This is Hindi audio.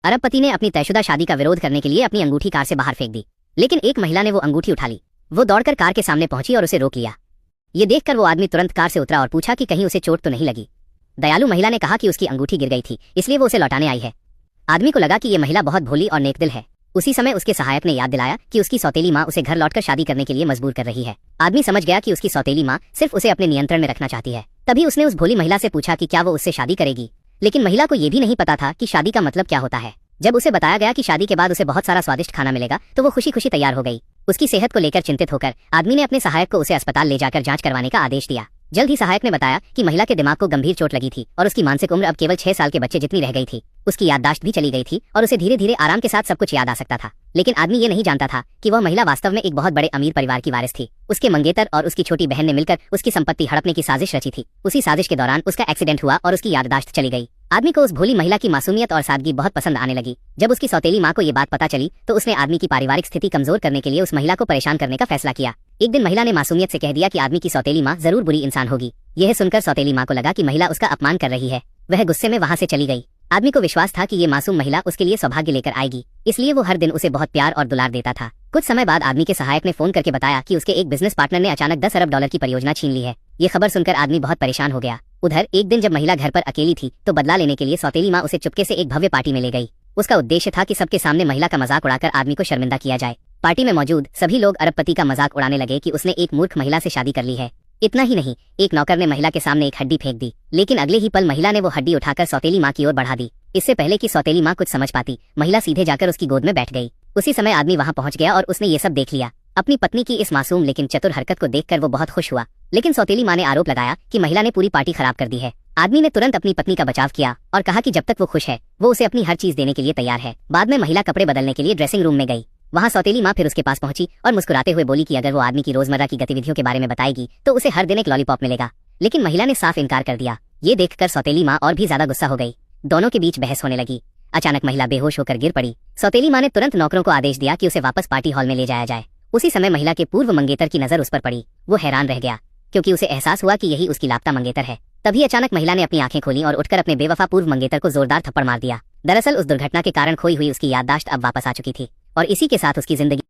अरबपति ने अपनी तयशुदा शादी का विरोध करने के लिए अपनी अंगूठी कार से बाहर फेंक दी, लेकिन एक महिला ने वो अंगूठी उठा ली। वो दौड़कर कार के सामने पहुंची और उसे रोक लिया। ये देखकर वो आदमी तुरंत कार से उतरा और पूछा कि कहीं उसे चोट तो नहीं लगी। दयालु महिला ने कहा कि उसकी अंगूठी गिर गई थी, इसलिए वो उसे लौटाने आई है। आदमी को लगा कि ये महिला बहुत भोली और नेकदिल है। उसी समय उसके सहायक ने याद दिलाया कि उसकी सौतेली माँ उसे घर लौटकर शादी करने के लिए मजबूर कर रही है। आदमी समझ गया कि उसकी सौतेली माँ सिर्फ उसे अपने नियंत्रण में रखना चाहती है। तभी उसने उस भोली महिला से पूछा कि क्या वो उससे शादी करेगी, लेकिन महिला को ये भी नहीं पता था कि शादी का मतलब क्या होता है। जब उसे बताया गया कि शादी के बाद उसे बहुत सारा स्वादिष्ट खाना मिलेगा तो वो खुशी खुशी तैयार हो गई। उसकी सेहत को लेकर चिंतित होकर आदमी ने अपने सहायक को उसे अस्पताल ले जाकर जांच करवाने का आदेश दिया। जल्द ही सहायक ने बताया कि महिला के दिमाग को गंभीर चोट लगी थी और उसकी मानसिक उम्र अब केवल 6 साल के बच्चे जितनी रह गई थी। उसकी याददाश्त भी चली गई थी और उसे धीरे धीरे आराम के साथ सब कुछ याद आ सकता था। लेकिन आदमी ये नहीं जानता था कि वह महिला वास्तव में एक बहुत बड़े अमीर परिवार की वारिस थी। उसके मंगेतर और उसकी छोटी बहन ने मिलकर उसकी संपत्ति हड़पने की साजिश रची थी। उसी साजिश के दौरान उसका एक्सीडेंट हुआ और उसकी याददाश्त चली गई। आदमी को उस भोली महिला की मासूमियत और सादगी बहुत पसंद आने लगी। जब उसकी सौतेली माँ को ये बात पता चली तो उसने आदमी की पारिवारिक स्थिति कमजोर करने के लिए उस महिला को परेशान करने का फैसला किया। एक दिन महिला ने मासूमियत से कह दिया कि आदमी की सौतेली माँ जरूर बुरी इंसान होगी। यह सुनकर सौतेली माँ को लगा कि महिला उसका अपमान कर रही है। वह गुस्से में वहाँ से चली गई। आदमी को विश्वास था कि ये मासूम महिला उसके लिए सौभाग्य लेकर आएगी, इसलिए वो हर दिन उसे बहुत प्यार और दुलार देता था। कुछ समय बाद आदमी के सहायक ने फोन करके बताया कि उसके एक बिजनेस पार्टनर ने अचानक 10 अरब डॉलर की परियोजना छीन ली है। ये खबर सुनकर आदमी बहुत परेशान हो गया। उधर एक दिन जब महिला घर पर अकेली थी तो बदला लेने के लिए सौतेली माँ उसे चुपके से एक भव्य पार्टी में ले गई। उसका उद्देश्य था कि सबके सामने महिला का मजाक उड़ाकर आदमी को शर्मिंदा किया जाए। पार्टी में मौजूद सभी लोग अरबपति का मजाक उड़ाने लगे कि उसने एक मूर्ख महिला से शादी कर ली है। इतना ही नहीं, एक नौकर ने महिला के सामने एक हड्डी फेंक दी, लेकिन अगले ही पल महिला ने वो हड्डी उठाकर सौतेली माँ की ओर बढ़ा दी। इससे पहले कि सौतेली माँ कुछ समझ पाती, महिला सीधे जाकर उसकी गोद में बैठ गई। उसी समय आदमी वहाँ पहुँच गया और उसने ये सब देख लिया। अपनी पत्नी की इस मासूम लेकिन चतुर हरकत को देखकर वो बहुत खुश हुआ, लेकिन सौतेली माँ ने आरोप लगाया कि महिला ने पूरी पार्टी खराब कर दी है। आदमी ने तुरंत अपनी पत्नी का बचाव किया और कहा कि जब तक वो खुश है वो उसे अपनी हर चीज देने के लिए तैयार है। बाद में महिला कपड़े बदलने के लिए ड्रेसिंग रूम में गई। वहाँ सौतेली माँ फिर उसके पास पहुंची और मुस्कुराते हुए बोली कि अगर वो आदमी की रोजमर्रा की गतिविधियों के बारे में बताएगी तो उसे हर दिन एक लॉलीपॉप मिलेगा। लेकिन महिला ने साफ इनकार कर दिया। ये देखकर सौतेली माँ और भी ज्यादा गुस्सा हो गई। दोनों के बीच बहस होने लगी। अचानक महिला बेहोश होकर गिर पड़ी। सौतेली माँ ने तुरंत नौकरों को आदेश दिया कि उसे वापस पार्टी हॉल में ले जाया जाए। उसी समय महिला के पूर्व मंगेतर की नजर उस पर पड़ी। वो हैरान रह गया क्योंकि उसे एहसास हुआ कि यही उसकी लापता मंगेतर है। तभी अचानक महिला ने अपनी आंखें खोली और उठकर अपने बेवफा पूर्व मंगेतर को जोरदार थप्पड़ मार दिया। दरअसल उस दुर्घटना के कारण खोई हुई उसकी याददाश्त अब वापस आ चुकी थी और इसी के साथ उसकी जिंदगी